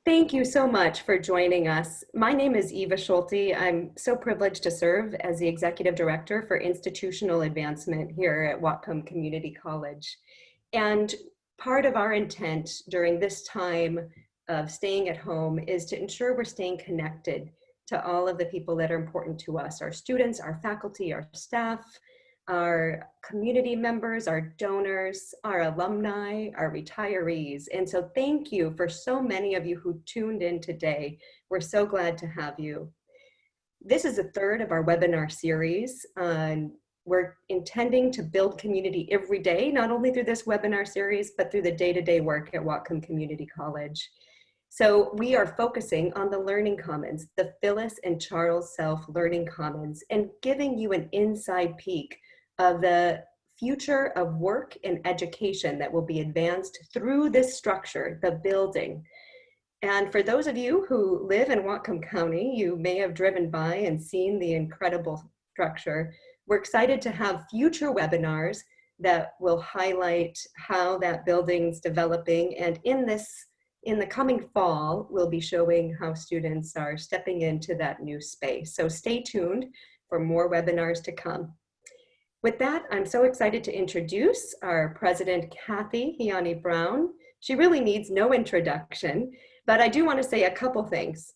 Thank you so much for joining us. My name is Eva Schulte. I'm so privileged to serve as the Executive Director for Institutional Advancement here at Whatcom Community College. And part of our intent during this time of staying at home is to ensure we're staying connected to all of the people that are important to us, our students, our faculty, our staff, our community members, our donors, our alumni, our retirees. And so thank you for so many of you who tuned in today. We're so glad to have you. This is the third of our webinar series. We're intending to build community every day, not only through this webinar series, but through the day-to-day work at Whatcom Community College. So we are focusing on the Learning Commons, the Phyllis and Charles Self Learning Commons, and giving you an inside peek of the future of work and education that will be advanced through this structure, the building. And for those of you who live in Whatcom County, you may have driven by and seen the incredible structure. We're excited to have future webinars that will highlight how that building's developing. And in the coming fall, we'll be showing how students are stepping into that new space. So stay tuned for more webinars to come. With that, I'm so excited to introduce our president, Kathy Heani Brown. She really needs no introduction, but I do want to say a couple things.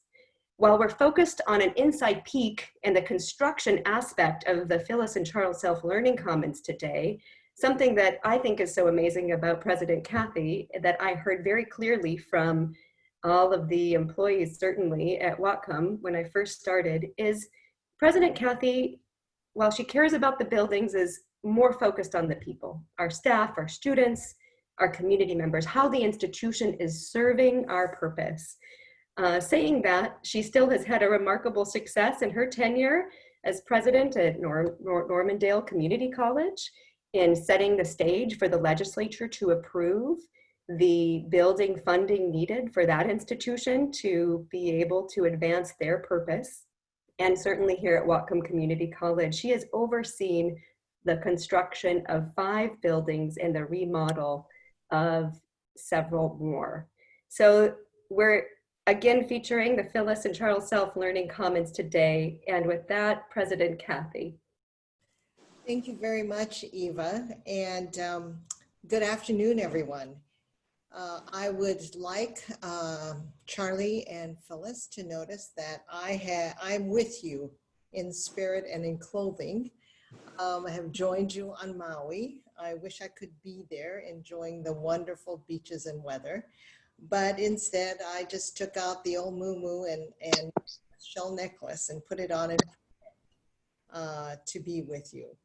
While we're focused on an inside peek and the construction aspect of the Phyllis and Charles Self Learning Commons today, something that I think is so amazing about President Kathy that I heard very clearly from all of the employees, certainly at Whatcom when I first started, is President Kathy, while she cares about the buildings, is more focused on the people, our staff, our students, our community members, how the institution is serving our purpose. Saying that, she still has had a remarkable success in her tenure as president at Normandale Community College in setting the stage for the legislature to approve the building funding needed for that institution to be able to advance their purpose. And certainly here at Whatcom Community College, she has overseen the construction of 5 buildings and the remodel of several more. So we're again featuring the Phyllis and Charles Self Learning Commons today. And with that, President Kathy. Thank you very much, Eva, and good afternoon, everyone. I would like Charlie and Phyllis to notice that I'm with you in spirit and in clothing. I have joined you on Maui. I wish I could be there enjoying the wonderful beaches and weather, but instead I just took out the old muumuu and shell necklace and put it on to be with you.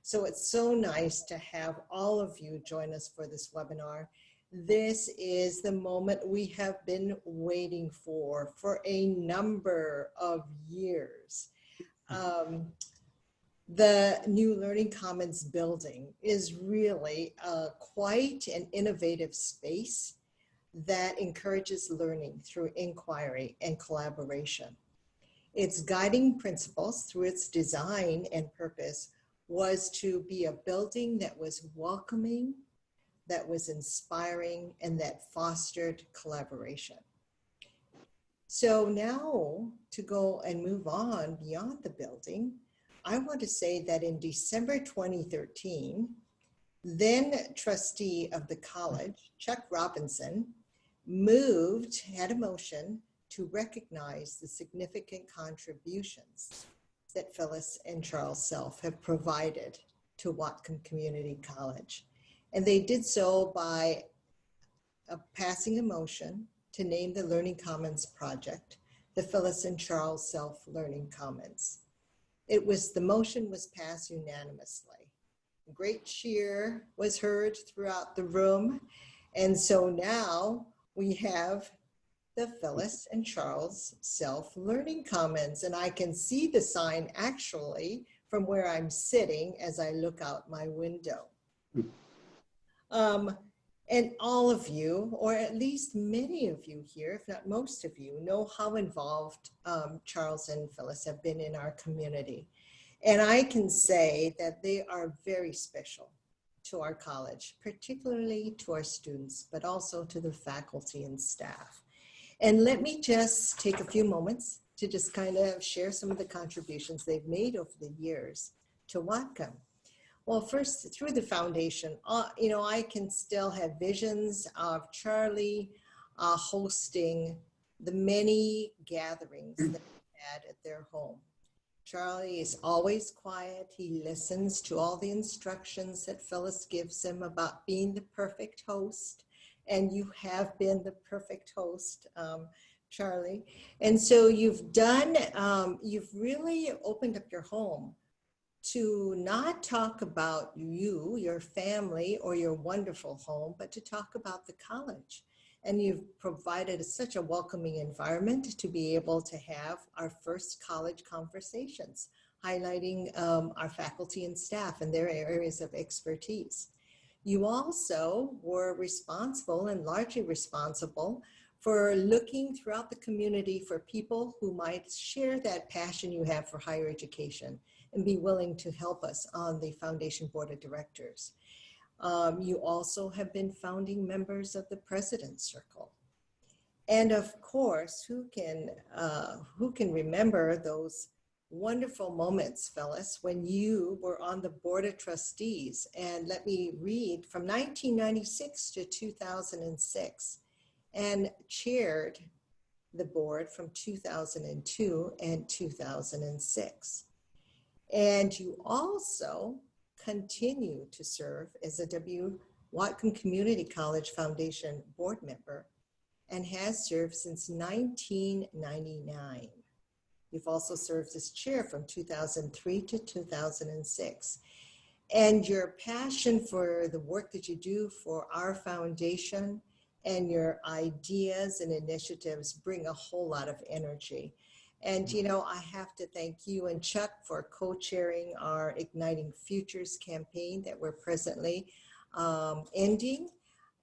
So it's so nice to have all of you join us for this webinar. This is the moment we have been waiting for a number of years. The new Learning Commons building is really quite an innovative space that encourages learning through inquiry and collaboration. Its guiding principles through its design and purpose was to be a building that was welcoming, that was inspiring, and that fostered collaboration. So now to go and move on beyond the building, I want to say that in December 2013, then trustee of the college, Chuck Robinson, had a motion to recognize the significant contributions that Phyllis and Charles Self have provided to Whatcom Community College. And they did so by passing a motion to name the Learning Commons project the Phyllis and Charles Self Learning Commons. The motion was passed unanimously. A great cheer was heard throughout the room. And so now we have the Phyllis and Charles Self Learning Commons. And I can see the sign actually from where I'm sitting as I look out my window. And all of you, or at least many of you here, if not most of you, know how involved Charles and Phyllis have been in our community. And I can say that they are very special to our college, particularly to our students, but also to the faculty and staff. And let me just take a few moments to just kind of share some of the contributions they've made over the years to Whatcom. Well, first, through the foundation, I can still have visions of Charlie hosting the many gatherings that we had at their home. Charlie is always quiet. He listens to all the instructions that Phyllis gives him about being the perfect host. And you have been the perfect host, Charlie. And so you've really opened up your home to not talk about you, your family, or your wonderful home, but to talk about the college. And you've provided such a welcoming environment to be able to have our first college conversations, highlighting our faculty and staff and their areas of expertise. You also were responsible and largely responsible for looking throughout the community for people who might share that passion you have for higher education and be willing to help us on the Foundation Board of Directors. You also have been founding members of the President's Circle. And of course, who can remember those wonderful moments, Phyllis, when you were on the Board of Trustees? And let me read from 1996 to 2006 and chaired the board from 2002 and 2006. And you also continue to serve as a Whatcom Community College Foundation board member and has served since 1999. You've also served as chair from 2003 to 2006. And your passion for the work that you do for our foundation and your ideas and initiatives bring a whole lot of energy. And, I have to thank you and Chuck for co-chairing our Igniting Futures campaign that we're presently ending.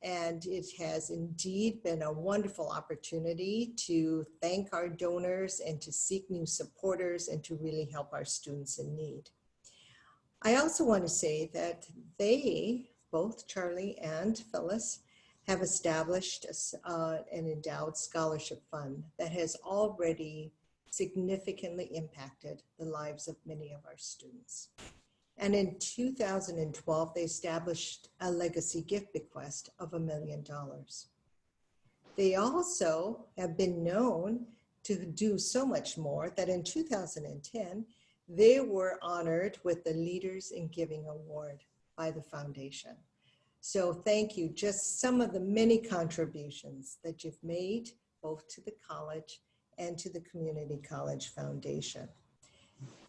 And it has indeed been a wonderful opportunity to thank our donors and to seek new supporters and to really help our students in need. I also want to say that they, both Charlie and Phyllis, have established an endowed scholarship fund that has already significantly impacted the lives of many of our students. And in 2012, they established a legacy gift bequest of $1 million. They also have been known to do so much more that in 2010, they were honored with the Leaders in Giving Award by the foundation. So thank you, just some of the many contributions that you've made both to the college and to the Community College Foundation.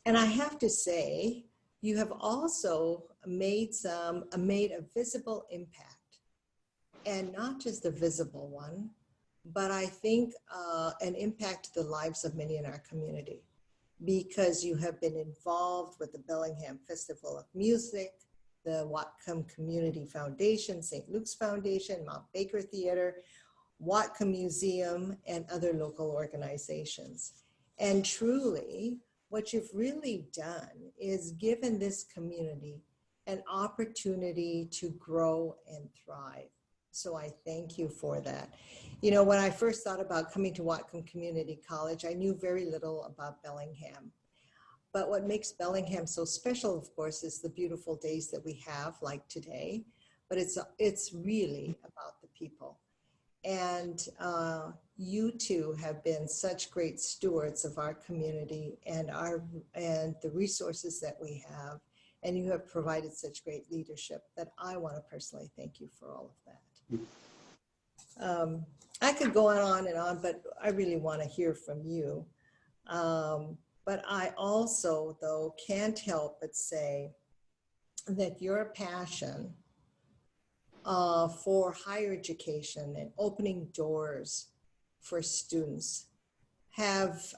And I have to say, you have also made a visible impact, and not just a visible one, but I think an impact to the lives of many in our community, because you have been involved with the Bellingham Festival of Music, the Whatcom Community Foundation, St. Luke's Foundation, Mount Baker Theater, Whatcom Museum, and other local organizations. And truly, what you've really done is given this community an opportunity to grow and thrive. So I thank you for that. When I first thought about coming to Whatcom Community College, I knew very little about Bellingham. But what makes Bellingham so special, of course, is the beautiful days that we have, like today. But it's really about the people. And you two have been such great stewards of our community and the resources that we have. And you have provided such great leadership that I want to personally thank you for all of that. I could go on and on, but I really want to hear from you. But I also, though, can't help but say that your passion for higher education and opening doors for students have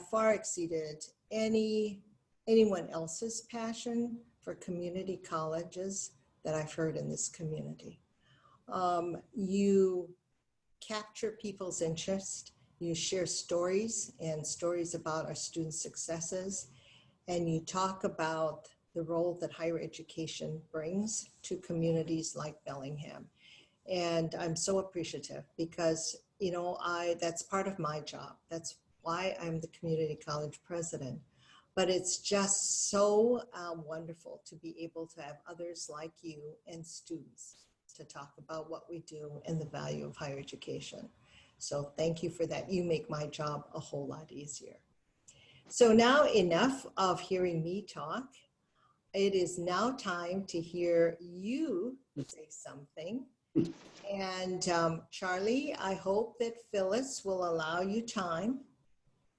far exceeded anyone else's passion for community colleges that I've heard in this community. You capture people's interest. You share stories and stories about our students' successes, and you talk about the role that higher education brings to communities like Bellingham. And I'm so appreciative because, that's part of my job. That's why I'm the community college president. But it's just so wonderful to be able to have others like you and students to talk about what we do and the value of higher education. So thank you for that. You make my job a whole lot easier. So now enough of hearing me talk. It is now time to hear you say something. And Charlie, I hope that Phyllis will allow you time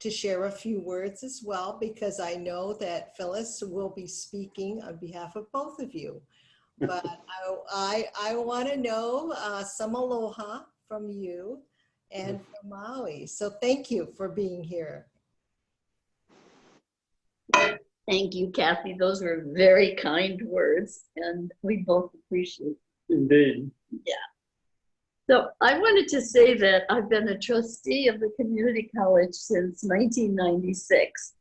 to share a few words as well, because I know that Phyllis will be speaking on behalf of both of you. But I want to know some aloha from you and from Maui. So thank you for being here. Thank you, Kathy. Those were very kind words, and we both appreciate it. Indeed. Yeah. So I wanted to say that I've been a trustee of the community college since 1996.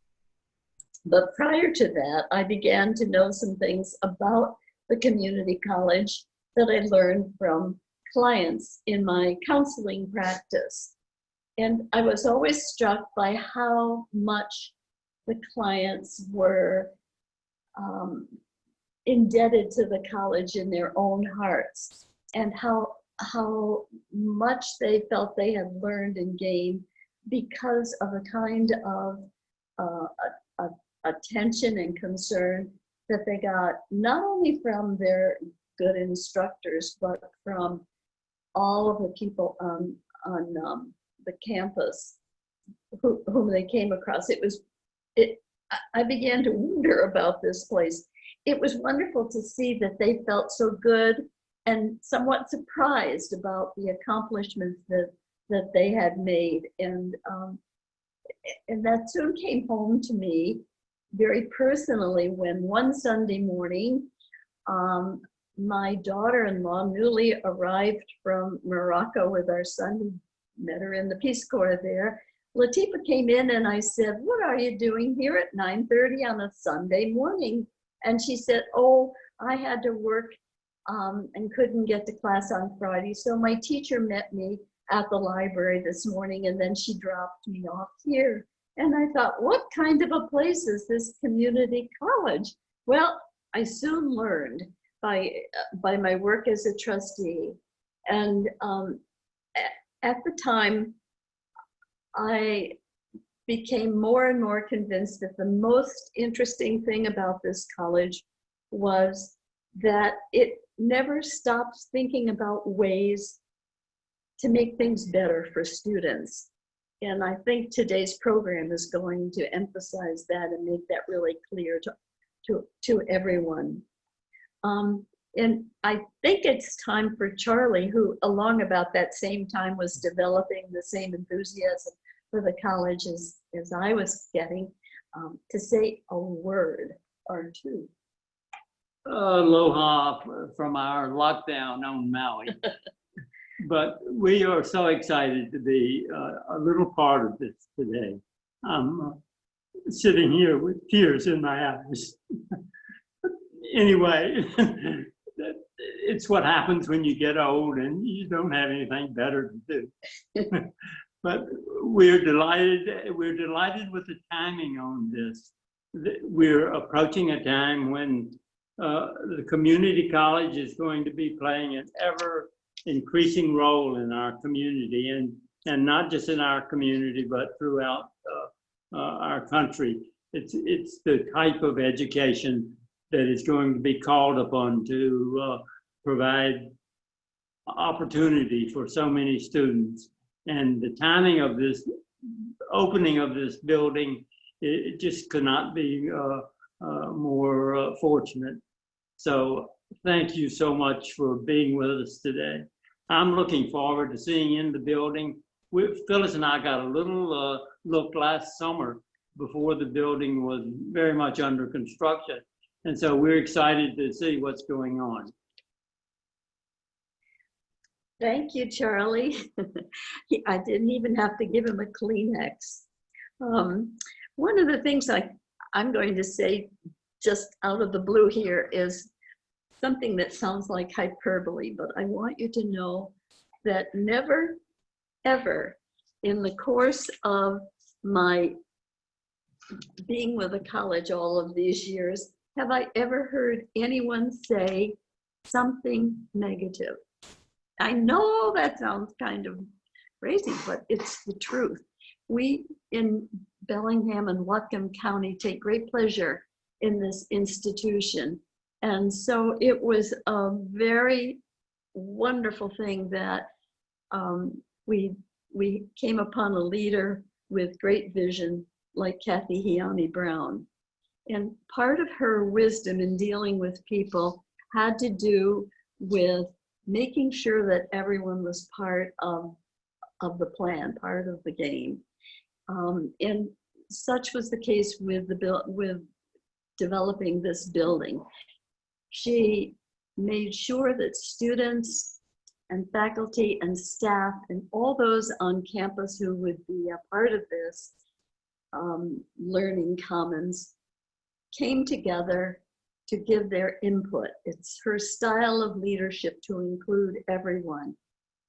But prior to that, I began to know some things about the community college that I learned from clients in my counseling practice. And I was always struck by how much the clients were indebted to the college in their own hearts, and how much they felt they had learned and gained because of a kind of attention and concern that they got not only from their good instructors, but from all of the people on the campus whom they came across. I began to wonder about this place. It was wonderful to see that they felt so good and somewhat surprised about the accomplishments that they had made. And that soon came home to me very personally when one Sunday morning, my daughter-in-law, newly arrived from Morocco with our son, who met her in the Peace Corps there, Latifa came in and I said, "What are you doing here at 9:30 on a Sunday morning?" And she said, "Oh, I had to work and couldn't get to class on Friday. So my teacher met me at the library this morning and then she dropped me off here." And I thought, what kind of a place is this community college? Well, I soon learned by my work as a trustee. And at the time, I became more and more convinced that the most interesting thing about this college was that it never stops thinking about ways to make things better for students. And I think today's program is going to emphasize that and make that really clear to everyone. And I think it's time for Charlie, who along about that same time was developing the same enthusiasm for the college as I was getting, to say a word or two. Aloha from our lockdown on Maui. But we are so excited to be a little part of this today. I'm sitting here with tears in my eyes. Anyway, it's what happens when you get old and you don't have anything better to do. But we're delighted with the timing on this. We're approaching a time when the community college is going to be playing an ever increasing role in our community, and not just in our community, but throughout our country. It's the type of education that is going to be called upon to provide opportunity for so many students. And the timing of this opening of this building, it just could not be more fortunate. So thank you so much for being with us today. I'm looking forward to seeing you in the building. Phyllis and I got a little look last summer before the building was very much under construction. And so we're excited to see what's going on. Thank you, Charlie. I didn't even have to give him a Kleenex. One of the things I'm going to say just out of the blue here is something that sounds like hyperbole, but I want you to know that never ever in the course of my being with the college all of these years, have I ever heard anyone say something negative. I know that sounds kind of crazy, but it's the truth. We in Bellingham and Whatcom County take great pleasure in this institution. And so it was a very wonderful thing that we came upon a leader with great vision like Kathy Heone Brown. And part of her wisdom in dealing with people had to do with making sure that everyone was part of the plan, part of the game. And such was the case with developing this building. She made sure that students and faculty and staff and all those on campus who would be a part of this learning commons came together to give their input. It's her style of leadership to include everyone.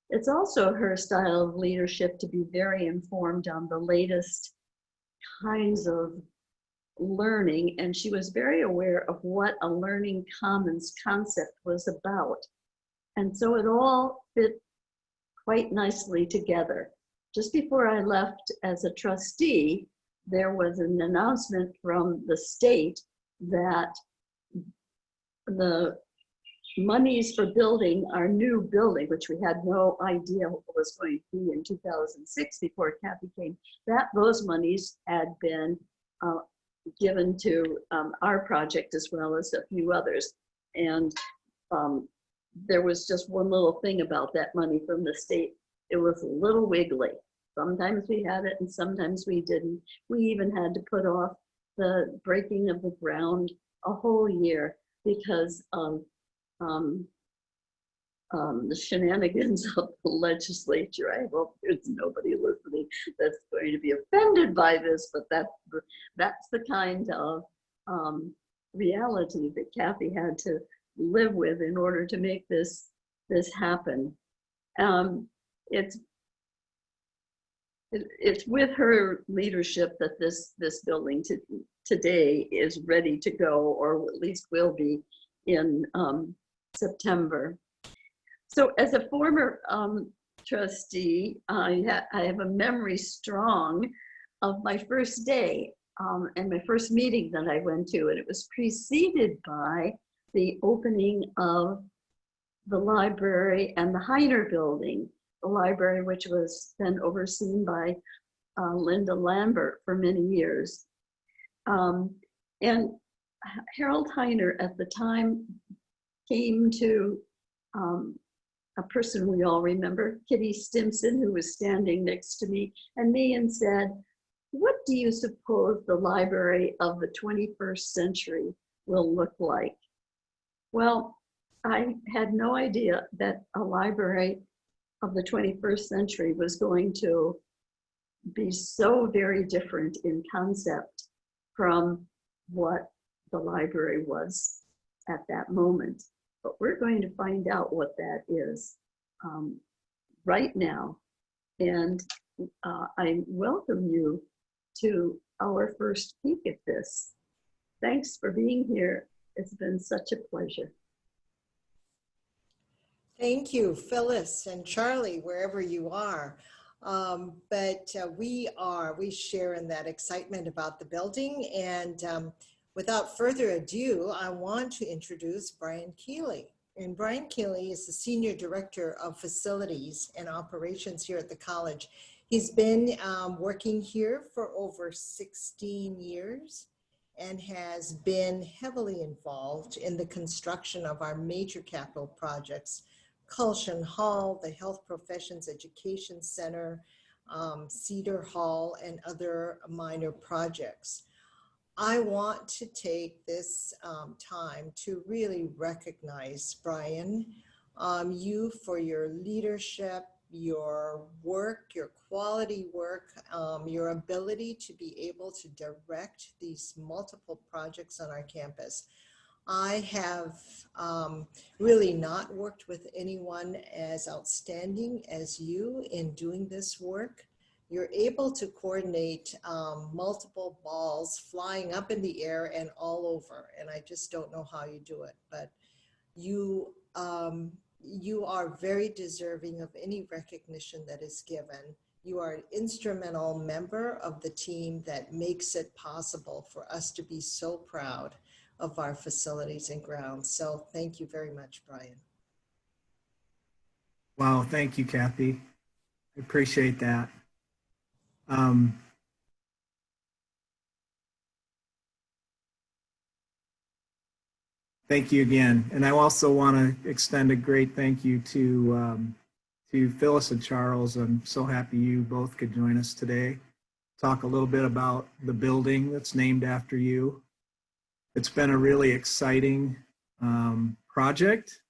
It's also her style of leadership to be very informed on the latest kinds of learning, and she was very aware of what a learning commons concept was about. And so it all fit quite nicely together. Just before I left as a trustee, there was an announcement from the state that the monies for building our new building, which we had no idea what was going to be in 2006 before Kathy came, that those monies had been given to our project as well as a few others. And there was just one little thing about that money from the state. It was a little wiggly. Sometimes we had it and sometimes we didn't. We even had to put off the breaking of the ground a whole year because of the shenanigans of the legislature. I hope there's nobody listening that's going to be offended by this, but that's the kind of reality that Kathy had to live with in order to make this happen. It's with her leadership that this building today is ready to go, or at least will be in September. So as a former trustee, I have a memory strong of my first day and my first meeting that I went to, and it was preceded by the opening of the library and the Heiner building, the library which was then overseen by Linda Lambert for many years. And Harold Heiner at the time came to a person we all remember, Kitty Stimson, who was standing next to me and me, and said, "What do you suppose the library of the 21st century will look like?" Well, I had no idea that a library of the 21st century was going to be so very different in concept from what the library was at that moment. But we're going to find out what that is right now. And I welcome you to our first peek at this. Thanks for being here. It's been such a pleasure. Thank you, Phyllis and Charlie, wherever you are. We share in that excitement about the building. And without further ado, I want to introduce Brian Keeley. And Brian Keeley is the Senior Director of Facilities and Operations here at the college. He's been working here for over 16 years and has been heavily involved in the construction of our major capital projects, Culshan Hall, the Health Professions Education Center, Cedar Hall, and other minor projects. I want to take this time to really recognize, Brian, you for your leadership, your work, your quality work, your ability to be able to direct these multiple projects on our campus. I have really not worked with anyone as outstanding as you in doing this work. You're able to coordinate multiple balls flying up in the air and all over, and I just don't know how you do it. But you you are very deserving of any recognition that is given. You are an instrumental member of the team that makes it possible for us to be so proud of our facilities and grounds. So thank you very much, Brian. Wow, thank you, Kathy. I appreciate that. Um, Thank you again. And I also want to extend a great thank you to Phyllis and Charles. I'm so happy you both could join us today. Talk a little bit about the building that's named after you. It's been a really exciting project.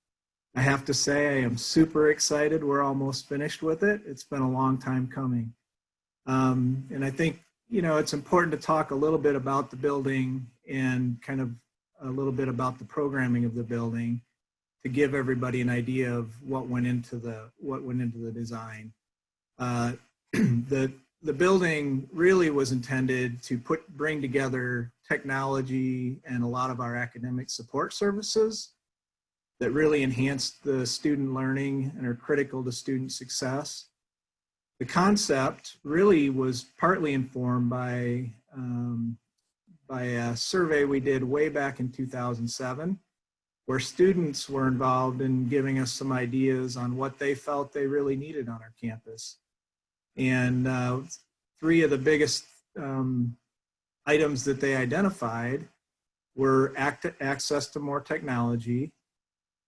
I have to say I am super excited. We're almost finished with it. It's been a long time coming. And I think, you know, it's important to talk a little bit about the building and kind of a little bit about the programming of the building to give everybody an idea of what went into the design. The building really was intended to bring together technology and a lot of our academic support services that really enhanced the student learning and are critical to student success. The concept really was partly informed by a survey we did way back in 2007, where students were involved in giving us some ideas on what they felt they really needed on our campus. And three of the biggest items that they identified were access to more technology.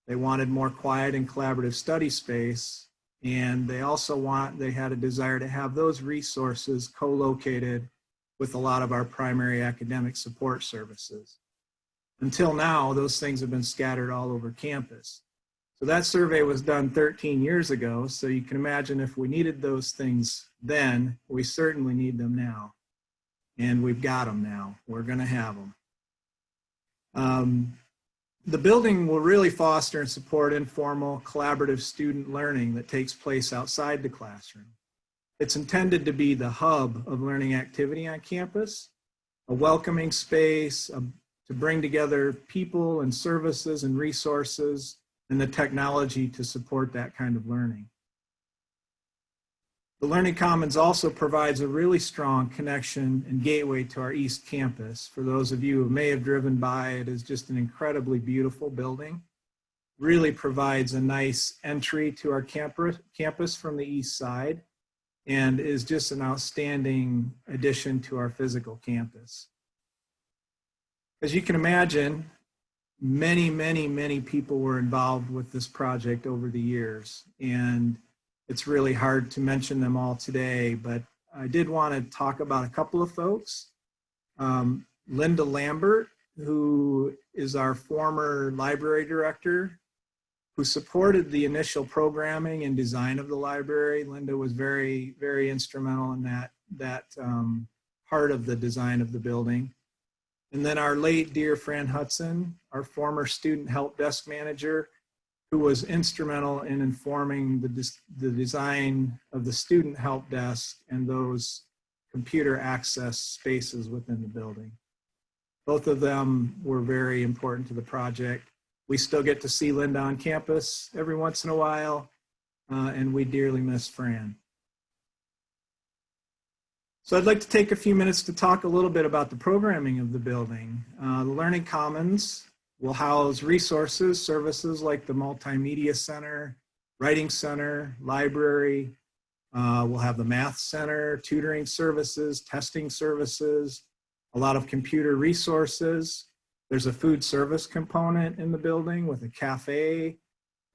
They wanted more quiet and collaborative study space. And they had a desire to have those resources co-located with a lot of our primary academic support services. Until now, those things have been scattered all over campus. So that survey was done 13 years ago. So you can imagine if we needed those things then, we certainly need them now. And we've got them now. We're going to have them. The building will really foster and support informal, collaborative student learning that takes place outside the classroom. It's intended to be the hub of learning activity on campus, a welcoming space to bring together people and services and resources and the technology to support that kind of learning. The Learning Commons also provides a really strong connection and gateway to our East Campus. For those of you who may have driven by, it is just an incredibly beautiful building. Really provides a nice entry to our campus from the east side and is just an outstanding addition to our physical campus. As you can imagine, many people were involved with this project over the years, and it's really hard to mention them all today, but I did want to talk about a couple of folks. Linda Lambert, who is our former library director, who supported the initial programming and design of the library. Linda was very instrumental in that part of the design of the building. And then our late dear Fran Hudson, our former student help desk manager, who was instrumental in informing the design of the student help desk and those computer access spaces within the building. Both of them were very important to the project. We still get to see Linda on campus every once in a while, and we dearly miss Fran. So I'd like to take a few minutes to talk a little bit about the programming of the building. The Learning Commons will house resources, services like the Multimedia Center, Writing Center, Library. We'll have the Math Center, tutoring services, testing services, a lot of computer resources. There's a food service component in the building with a cafe,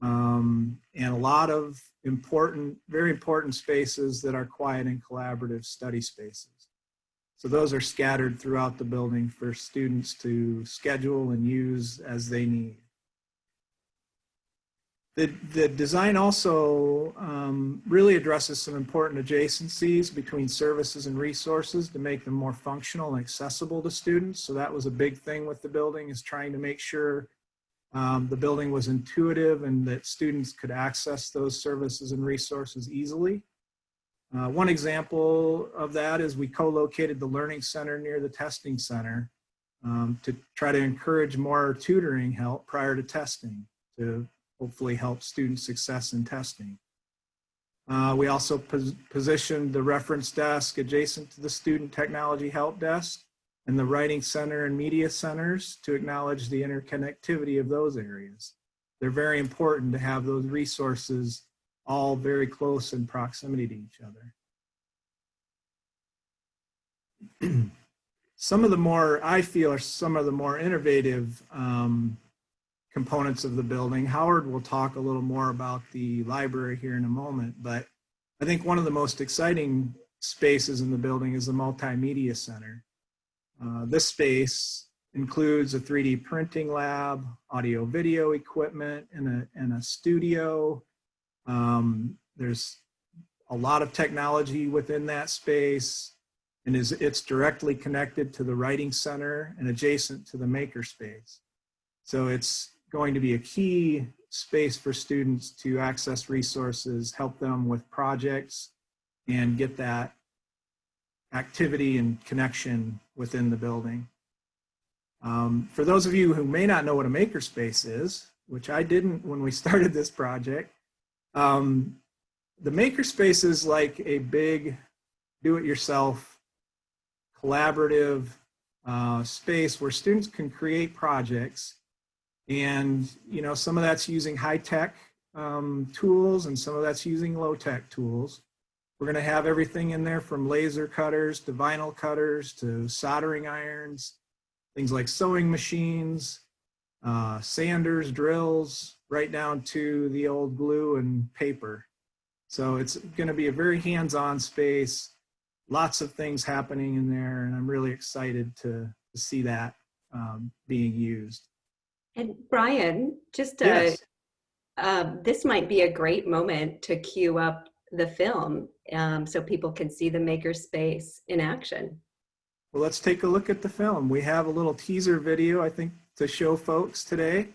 and a lot of very important spaces that are quiet and collaborative study spaces. So those are scattered throughout the building for students to schedule and use as they need. The design also really addresses some important adjacencies between services and resources to make them more functional and accessible to students. So that was a big thing with the building, is trying to make sure the building was intuitive and that students could access those services and resources easily. One example of that is we co-located the Learning Center near the Testing Center to try to encourage more tutoring help prior to testing to hopefully help student success in testing. We also positioned the reference desk adjacent to the Student Technology Help Desk and the Writing Center and Media Centers to acknowledge the interconnectivity of those areas. They're very important to have those resources all very close in proximity to each other. Some of the more, I feel, are some of the more innovative components of the building. Howard will talk a little more about the library here in a moment, but I think one of the most exciting spaces in the building is the Multimedia Center. This space includes a 3D printing lab, audio video equipment, and a studio. There's a lot of technology within that space, and it's directly connected to the Writing Center and adjacent to the Makerspace. So it's going to be a key space for students to access resources, help them with projects, and get that activity and connection within the building. For those of you who may not know what a makerspace is, which I didn't when we started this project, the makerspace is like a big do-it-yourself collaborative space where students can create projects. And, you know, some of that's using high-tech tools and some of that's using low-tech tools. We're going to have everything in there from laser cutters to vinyl cutters to soldering irons, things like sewing machines, sanders, drills, right down to the old glue and paper. So it's going to be a very hands-on space, lots of things happening in there, and I'm really excited to see that being used. And Brian, just Yes. this might be a great moment to cue up the film so people can see the makerspace in action. Well, let's take a look at the film. We have a little teaser video, I think, to show folks today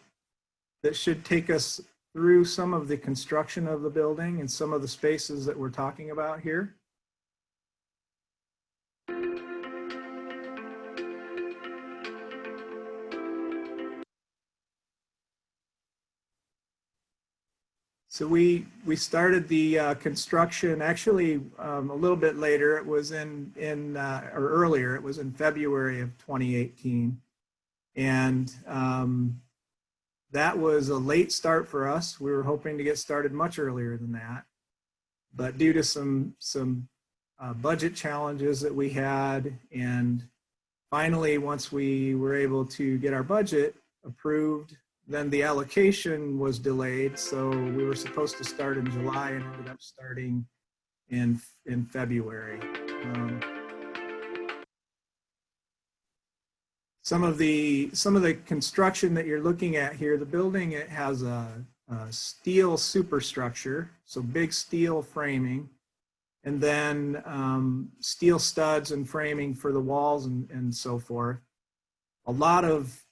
that should take us through some of the construction of the building and some of the spaces that we're talking about here. So we started the construction actually a little bit later. It was or earlier. It was in February of 2018, and that was a late start for us. We were hoping to get started much earlier than that, but due to some budget challenges that we had, and finally once we were able to get our budget approved, then the allocation was delayed, so we were supposed to start in July and ended up starting in February. Some of the construction that you're looking at here, the building, it has a steel superstructure, so big steel framing, and then steel studs and framing for the walls and so forth. A lot of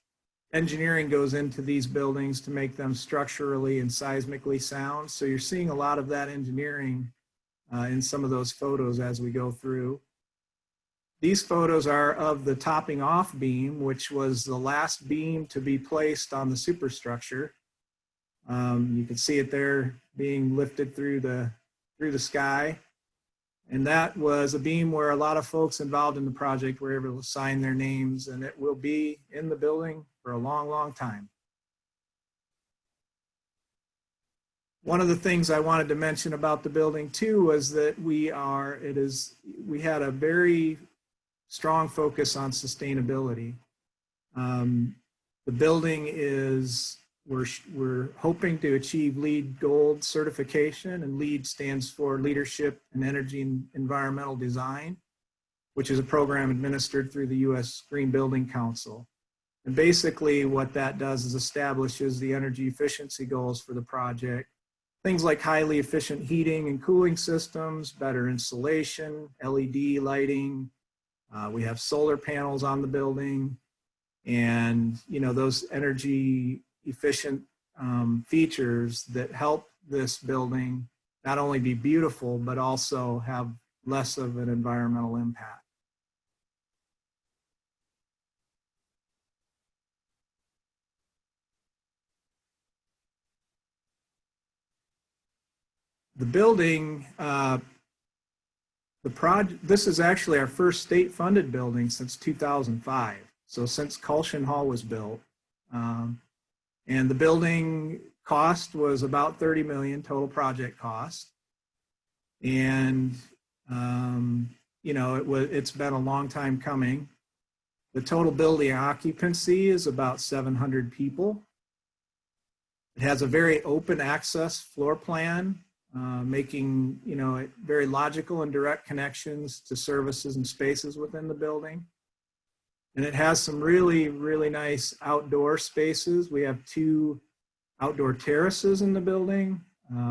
engineering goes into these buildings to make them structurally and seismically sound. So you're seeing a lot of that engineering in some of those photos as we go through. These photos are of the topping off beam, which was the last beam to be placed on the superstructure. You can see it there being lifted through the sky. And that was a beam where a lot of folks involved in the project were able to sign their names, and it will be in the building for a long, long time. One of the things I wanted to mention about the building too was that we had a very strong focus on sustainability. The building we're hoping to achieve LEED Gold certification, and LEED stands for Leadership in Energy and Environmental Design, which is a program administered through the U.S. Green Building Council. And basically what that does is establishes the energy efficiency goals for the project. Things like highly efficient heating and cooling systems, better insulation, LED lighting. We have solar panels on the building, and those energy efficient features that help this building not only be beautiful, but also have less of an environmental impact. The building, this is actually our first state-funded building since 2005. So since Culshan Hall was built, and the building cost was about $30 million total project cost. And it's been a long time coming. The total building occupancy is about 700 people. It has a very open access floor plan, making it very logical and direct connections to services and spaces within the building. And it has some really, really nice outdoor spaces. We have 2 outdoor terraces in the building.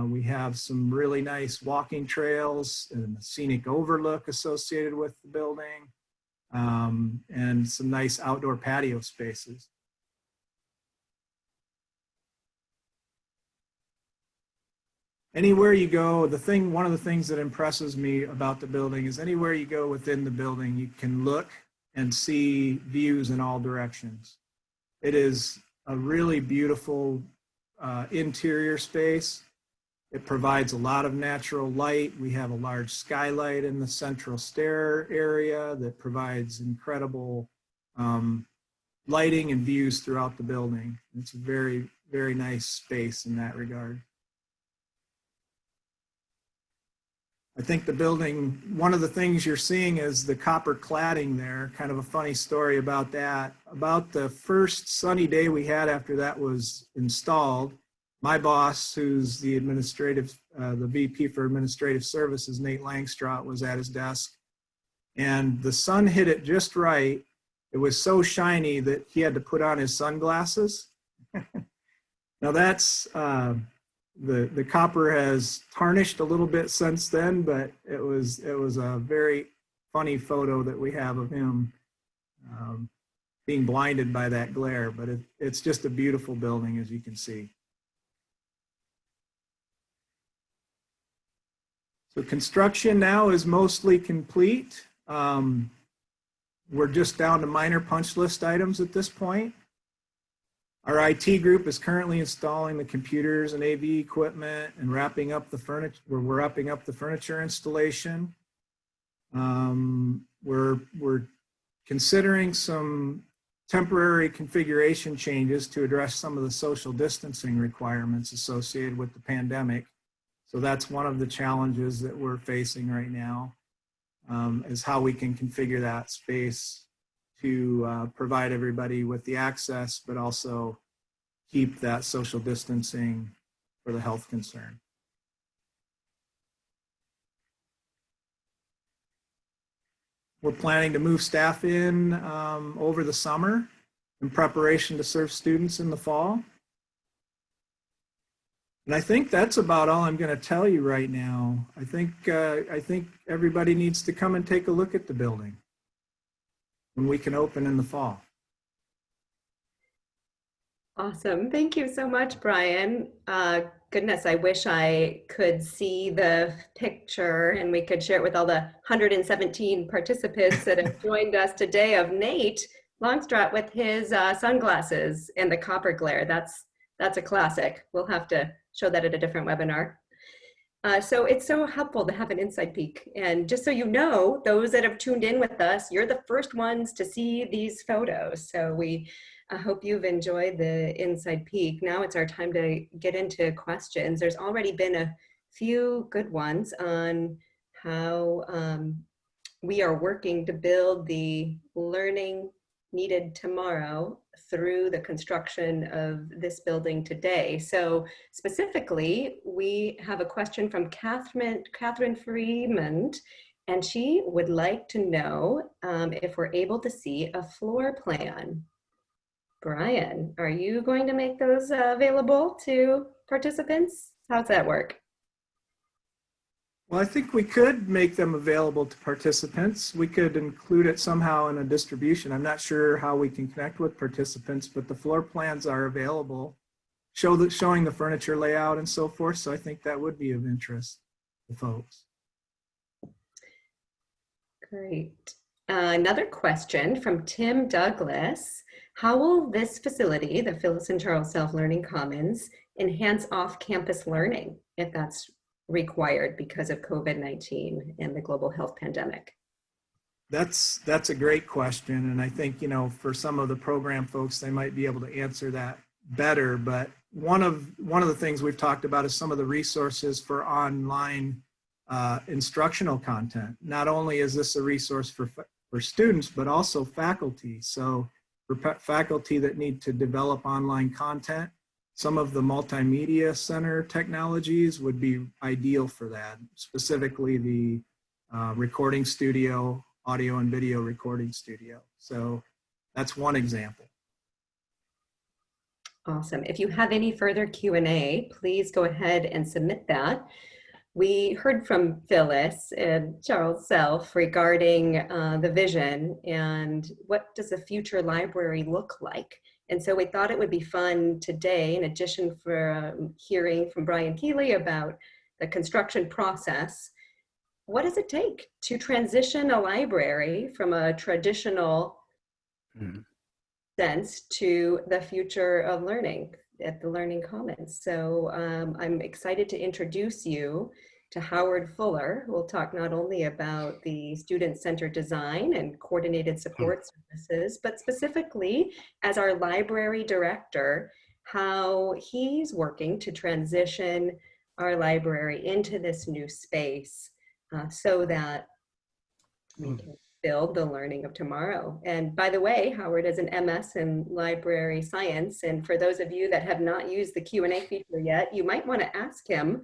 We have some really nice walking trails and a scenic overlook associated with the building, and some nice outdoor patio spaces. Anywhere you go, one of the things that impresses me about the building is anywhere you go within the building, you can look and see views in all directions. It is a really beautiful interior space. It provides a lot of natural light. We have a large skylight in the central stair area that provides incredible lighting and views throughout the building. It's a very, very nice space in that regard. I think the building, one of the things you're seeing is the copper cladding there. Kind of a funny story about that. About the first sunny day we had after that was installed, my boss, who's the VP for Administrative Services, Nate Langstrot, was at his desk. And the sun hit it just right. It was so shiny that he had to put on his sunglasses. Now that's, the copper has tarnished a little bit since then, but it was a very funny photo that we have of him being blinded by that glare. But it's just a beautiful building, as you can see. So construction now is mostly complete. We're just down to minor punch list items at this point. Our IT group is currently installing the computers and AV equipment and wrapping up the furniture. We're wrapping up the furniture installation. We're considering some temporary configuration changes to address some of the social distancing requirements associated with the pandemic. So that's one of the challenges that we're facing right now, is how we can configure that space to provide everybody with the access, but also keep that social distancing for the health concern. We're planning to move staff in over the summer in preparation to serve students in the fall. And I think that's about all I'm going to tell you right now. I think everybody needs to come and take a look at the building when we can open in the fall. Awesome. Thank you so much, Brian. Goodness, I wish I could see the picture and we could share it with all the 117 participants that have joined us today of Nate Longstrot with his sunglasses and the copper glare. That's a classic. We'll have to show that at a different webinar. So it's so helpful to have an inside peek. And just so you know, those that have tuned in with us, you're the first ones to see these photos. So I hope you've enjoyed the inside peek. Now it's our time to get into questions. There's already been a few good ones on how we are working to build the learning needed tomorrow through the construction of this building today. So specifically, we have a question from Catherine Freeman, and she would like to know if we're able to see a floor plan. Brian, are you going to make those available to participants? How's that work? Well, I think we could make them available to participants. We could include it somehow in a distribution. I'm not sure how we can connect with participants, but the floor plans are available, showing the furniture layout and so forth. So I think that would be of interest to folks. Great. Another question from Tim Douglas. How will this facility, the Phyllis and Charles Self-Learning Commons, enhance off-campus learning if that's required because of COVID-19 and the global health pandemic? That's a great question. And I think, you know, for some of the program folks, they might be able to answer that better. But one of the things we've talked about is some of the resources for online instructional content. Not only is this a resource for students, but also faculty. So for faculty that need to develop online content, some of the multimedia center technologies would be ideal for that, specifically the recording studio, audio and video recording studio. So that's one example. Awesome. If you have any further Q&A, please go ahead and submit that. We heard from Phyllis and Charles Self regarding the vision and what does a future library look like. And so we thought it would be fun today, in addition for hearing from Brian Keeley about the construction process, what does it take to transition a library from a traditional sense to the future of learning at the Learning Commons? So I'm excited to introduce you to Howard Fuller, who will talk not only about the student-centered design and coordinated support services, but specifically as our library director, how he's working to transition our library into this new space so that we can build the learning of tomorrow. And by the way, Howard is an MS in library science. And for those of you that have not used the Q&A feature yet, you might want to ask him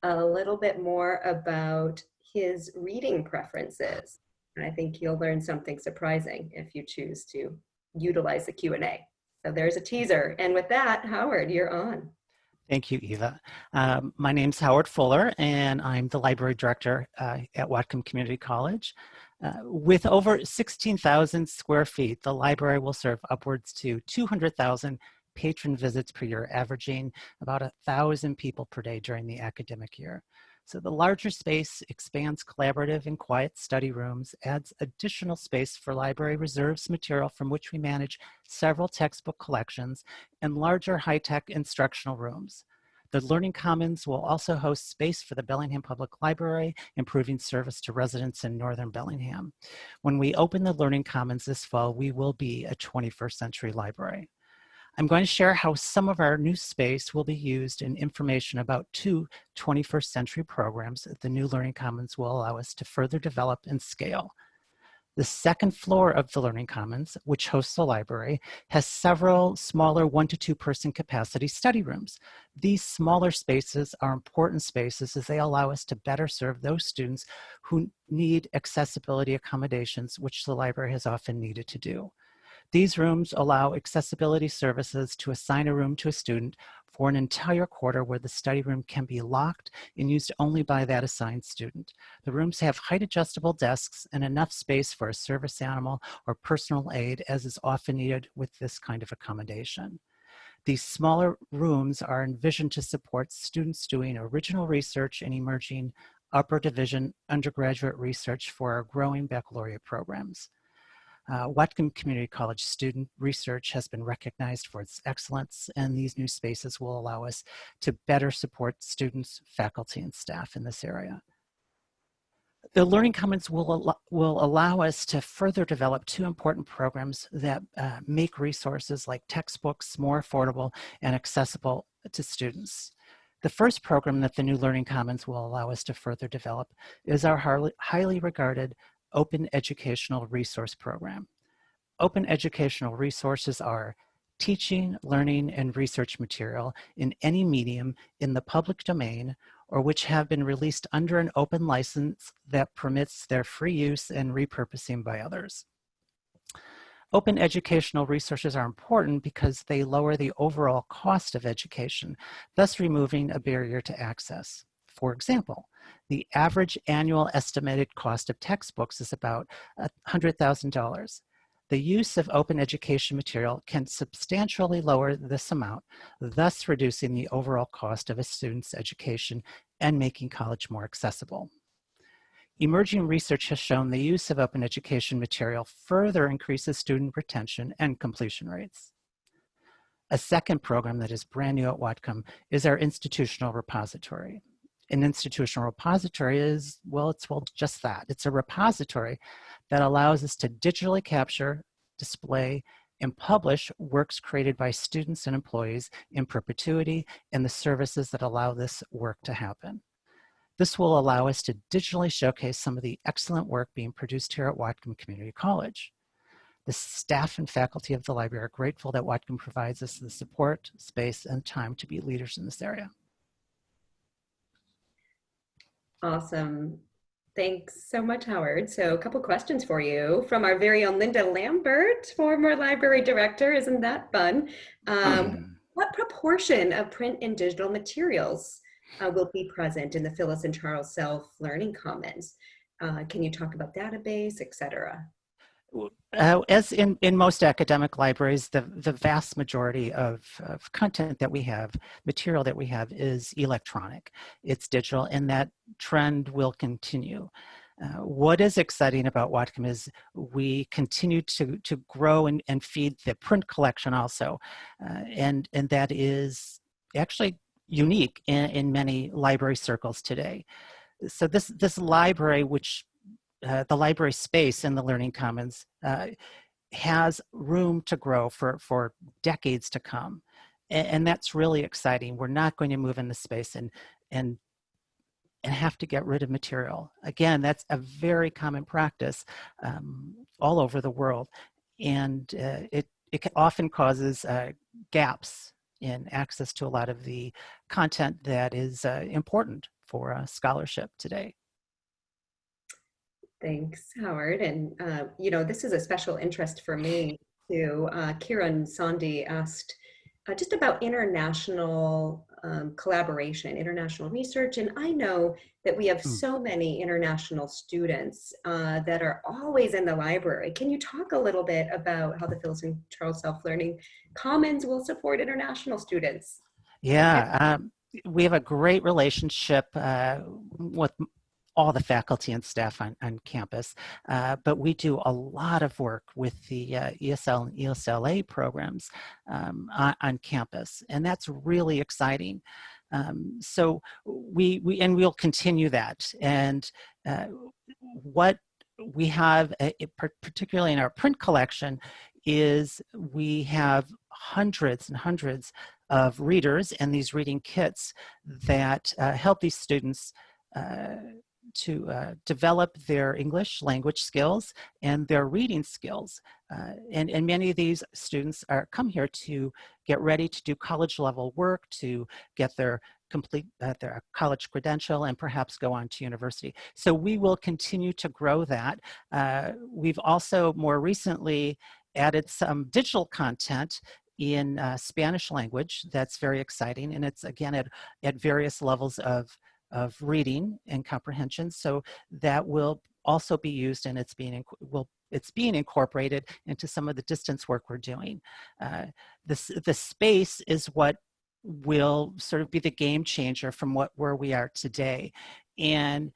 a little bit more about his reading preferences. And I think you'll learn something surprising if you choose to utilize the Q&A. So there's a teaser. And with that, Howard, you're on. Thank you, Eva. My name's Howard Fuller, and I'm the library director at Whatcom Community College. With over 16,000 square feet, the library will serve upwards to 200,000 patron visits per year, averaging about 1,000 people per day during the academic year. So the larger space expands collaborative and quiet study rooms, adds additional space for library reserves material from which we manage several textbook collections, and larger high-tech instructional rooms. The Learning Commons will also host space for the Bellingham Public Library, improving service to residents in Northern Bellingham. When we open the Learning Commons this fall, we will be a 21st century library. I'm going to share how some of our new space will be used in information about two 21st century programs that the new Learning Commons will allow us to further develop and scale. The second floor of the Learning Commons, which hosts the library, has several smaller 1 to 2 person capacity study rooms. These smaller spaces are important spaces as they allow us to better serve those students who need accessibility accommodations, which the library has often needed to do. These rooms allow accessibility services to assign a room to a student for an entire quarter where the study room can be locked and used only by that assigned student. The rooms have height adjustable desks and enough space for a service animal or personal aid, as is often needed with this kind of accommodation. These smaller rooms are envisioned to support students doing original research and emerging upper division undergraduate research for our growing baccalaureate programs. Whatcom Community College student research has been recognized for its excellence, and these new spaces will allow us to better support students, faculty, and staff in this area. The Learning Commons will allow us to further develop two important programs that make resources like textbooks more affordable and accessible to students. The first program that the new Learning Commons will allow us to further develop is our highly regarded Open Educational Resource Program. Open educational resources are teaching, learning, and research material in any medium in the public domain or which have been released under an open license that permits their free use and repurposing by others. Open educational resources are important because they lower the overall cost of education, thus removing a barrier to access. For example, the average annual estimated cost of textbooks is about $100,000. The use of open education material can substantially lower this amount, thus reducing the overall cost of a student's education and making college more accessible. Emerging research has shown the use of open education material further increases student retention and completion rates. A second program that is brand new at Whatcom is our institutional repository. An institutional repository is, well, just that. It's a repository that allows us to digitally capture, display, and publish works created by students and employees in perpetuity and the services that allow this work to happen. This will allow us to digitally showcase some of the excellent work being produced here at Whatcom Community College. The staff and faculty of the library are grateful that Whatcom provides us the support, space, and time to be leaders in this area. Awesome. Thanks so much, Howard. So a couple questions for you from our very own Linda Lambert, former library director. Isn't that fun? What proportion of print and digital materials will be present in the Phyllis and Charles Self Learning Commons? Can you talk about database, et cetera? As in most academic libraries, the vast majority of content that we have, material that we have, is electronic. It's digital, and that trend will continue. What is exciting about Whatcom is we continue to grow and feed the print collection also, and that is actually unique in many library circles today. So this library, which the library space in the Learning Commons has room to grow for decades to come. And that's really exciting. We're not going to move into space and have to get rid of material. Again, that's a very common practice all over the world. And it often causes gaps in access to a lot of the content that is important for scholarship today. Thanks, Howard. And, you know, this is a special interest for me too. Kiran Sandhi asked just about international collaboration, international research. And I know that we have so many international students that are always in the library. Can you talk a little bit about how the Phyllis and Charles Self Learning Commons will support international students? Yeah, we have a great relationship with all the faculty and staff on campus, but we do a lot of work with the ESL and ESLA programs on campus, and that's really exciting. So we'll continue that. And what we have, particularly in our print collection, is we have hundreds and hundreds of readers and these reading kits that help these students to develop their English language skills and their reading skills. And many of these students come here to get ready to do college level work, to get their their college credential, and perhaps go on to university. So we will continue to grow that. We've also more recently added some digital content in Spanish language that's very exciting, and it's again at various levels of reading and comprehension. So that will also be used, and it's being incorporated into some of the distance work we're doing. The space is what will sort of be the game changer from where we are today. And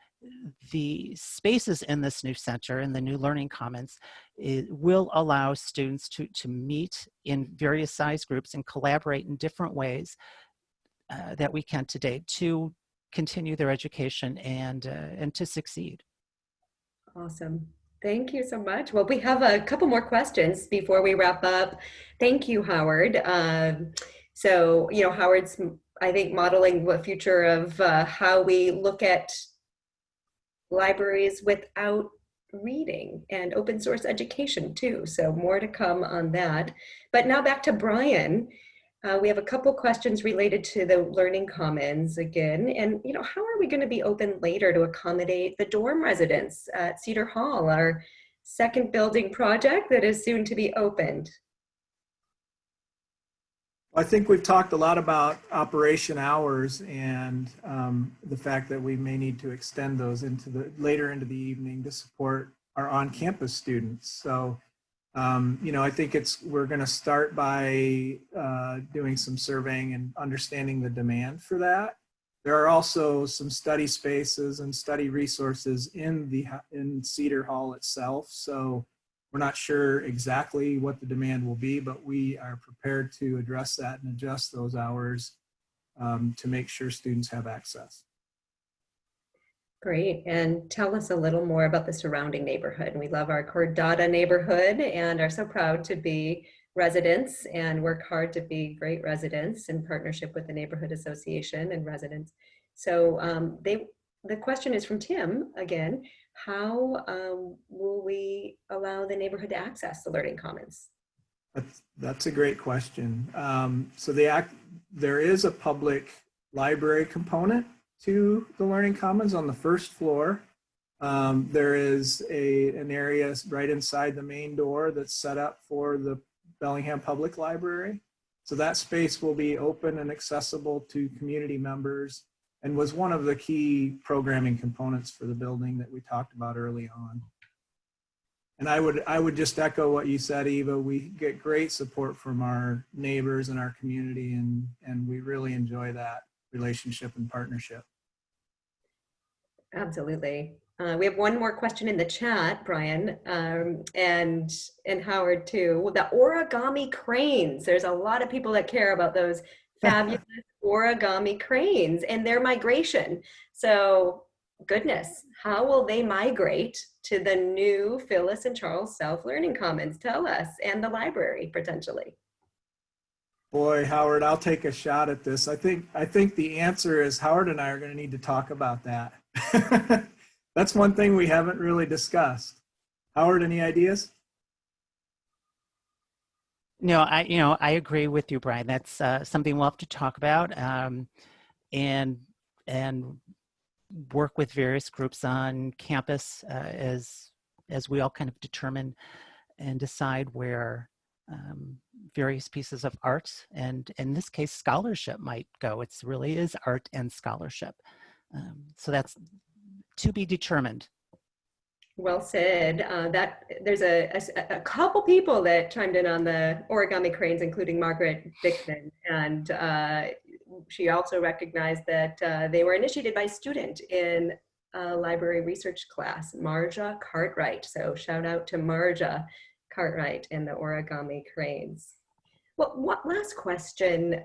the spaces in this new center, in the new Learning Commons, will allow students to meet in various size groups and collaborate in different ways that we can today to continue their education and to succeed. Awesome. Thank you so much. Well, we have a couple more questions before we wrap up. Thank you, Howard. So, you know, Howard's, I think, modeling the future of how we look at libraries without reading and open source education too. So more to come on that. But now back to Brian. We have a couple questions related to the Learning Commons again. And, you know, how are we going to be open later to accommodate the dorm residents at Cedar Hall? Are second building project that is soon to be opened? I think we've talked a lot about operation hours and the fact that we may need to extend those later into the evening to support our on-campus students. So, I think we're going to start by doing some surveying and understanding the demand for that. There are also some study spaces and study resources in Cedar Hall itself. So we're not sure exactly what the demand will be, but we are prepared to address that and adjust those hours to make sure students have access. Great. And tell us a little more about the surrounding neighborhood. We love our Cordata neighborhood and are so proud to be residents and work hard to be great residents in partnership with the Neighborhood Association and residents. So the question is from Tim again. How will we allow the neighborhood to access the Learning Commons? That's a great question. So there is a public library component to the Learning Commons on the first floor. There is an area right inside the main door that's set up for the Bellingham Public Library. So that space will be open and accessible to community members and was one of the key programming components for the building that we talked about early on. And I would just echo what you said, Eva. We get great support from our neighbors and our community, and we really enjoy that relationship and partnership. Absolutely. We have one more question in the chat, Brian, and Howard too. The origami cranes. There's a lot of people that care about those fabulous origami cranes and their migration. So goodness, how will they migrate to the new Phyllis and Charles South Learning Commons? Tell us, and the library potentially. Boy, Howard, I'll take a shot at this. I think the answer is Howard and I are going to need to talk about that. That's one thing we haven't really discussed. Howard, any ideas? No, I agree with you, Brian. That's something we'll have to talk about and work with various groups on campus as we all kind of determine and decide where various pieces of art and in this case scholarship might go. It really is art and scholarship. So that's to be determined. Well said. That there's a couple people that chimed in on the origami cranes, including Margaret Dickman, and she also recognized that they were initiated by a student in a library research class, Marja Cartwright. So shout out to Marja Cartwright and the origami cranes. Well, what last question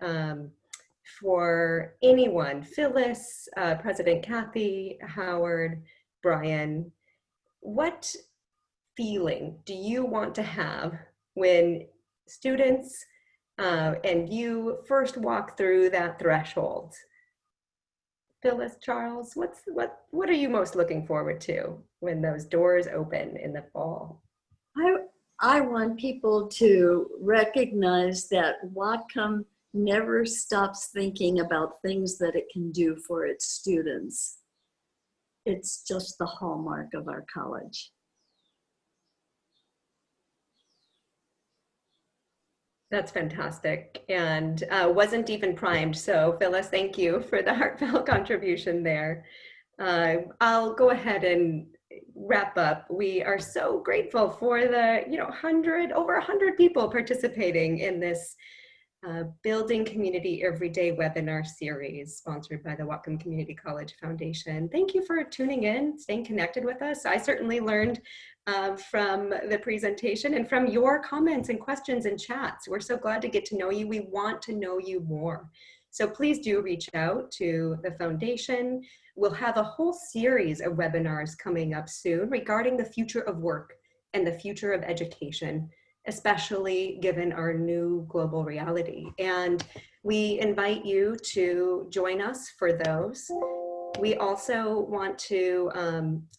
for anyone? Phyllis, President Kathy, Howard, Brian. What feeling do you want to have when students and you first walk through that threshold? Phyllis, Charles, what are you most looking forward to when those doors open in the fall? I want people to recognize that Whatcom never stops thinking about things that it can do for its students. It's just the hallmark of our college. That's fantastic, and wasn't even primed. So Phyllis, thank you for the heartfelt contribution there. I'll go ahead and wrap up. We are so grateful for the over 100 people participating in this Building Community Everyday webinar series sponsored by the Whatcom Community College Foundation. Thank you for tuning in, staying connected with us. I certainly learned from the presentation and from your comments and questions and chats. We're so glad to get to know you. We want to know you more. So please do reach out to the foundation. We'll have a whole series of webinars coming up soon regarding the future of work and the future of education, especially given our new global reality. And we invite you to join us for those. We also want to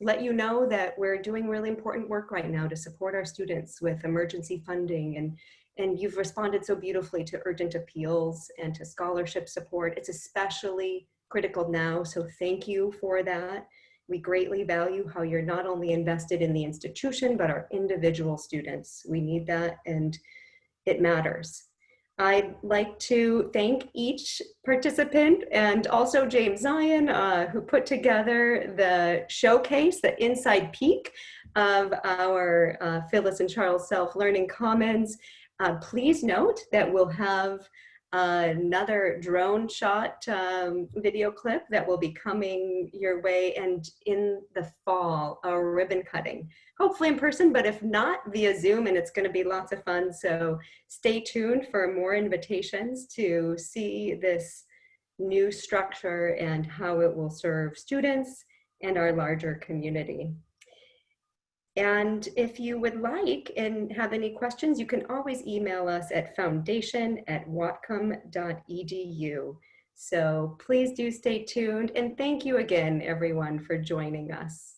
let you know that we're doing really important work right now to support our students with emergency funding, and you've responded so beautifully to urgent appeals and to scholarship support. It's especially critical now, so thank you for that. We greatly value how you're not only invested in the institution, but our individual students. We need that, and it matters. I'd like to thank each participant and also James Zion, who put together the showcase, the inside peek of our Phyllis and Charles Self-Learning Commons. Please note that we'll have another drone shot video clip that will be coming your way, and in the fall, a ribbon cutting, hopefully in person, but if not, via Zoom, and it's going to be lots of fun. So stay tuned for more invitations to see this new structure and how it will serve students and our larger community. And if you would like and have any questions, you can always email us at foundation@whatcom.edu. So please do stay tuned, and thank you again, everyone, for joining us.